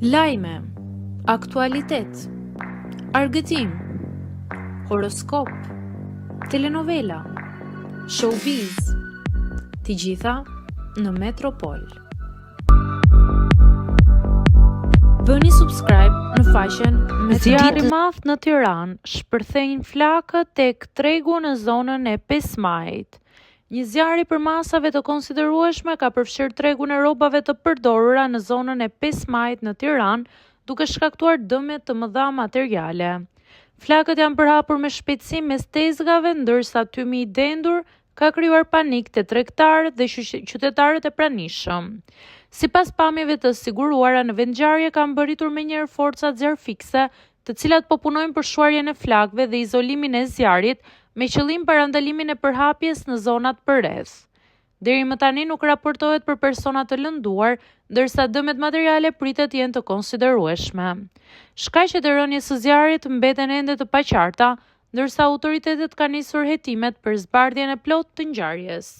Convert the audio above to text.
Lajme, aktualitet, argëtim, horoskop, telenovela, showbiz, të gjitha në Metropol. Bëni subscribe në faqen Zjarri i madh në Tiranë shpërthejnë flakët tek tregu në zonën e 5 Majit. Një zjarr i përmasave të konsiderueshme ka përfshirë tregun e rrobave të përdorura në zonën e 5 Majit në Tiranë, duke shkaktuar dëme të mëdha materiale. Flakët janë përhapur me shpejtësi mes tezgave, ndërsa tymi i dendur ka krijuar panik te tregtarët dhe qytetarët e pranishëm. Sipas pamjeve të siguruara, në vendngjarje kanë mbërritur menjëherë forca zjarfikse, të cilat po punojnë për shuarjen e flakëve dhe izolimin e zjarrit, me qëllim parandalimin e përhapjes në zonat përreth. Deri më tani nuk raportohet për persona të lënduar, ndërsa dëmet materiale pritet jenë të konsiderueshme. Shkaqet e rënies së zjarrit mbeten ende të paqarta, ndërsa autoritetet kanë nisur hetimet për zbardhjen e plotë të ngjarjes.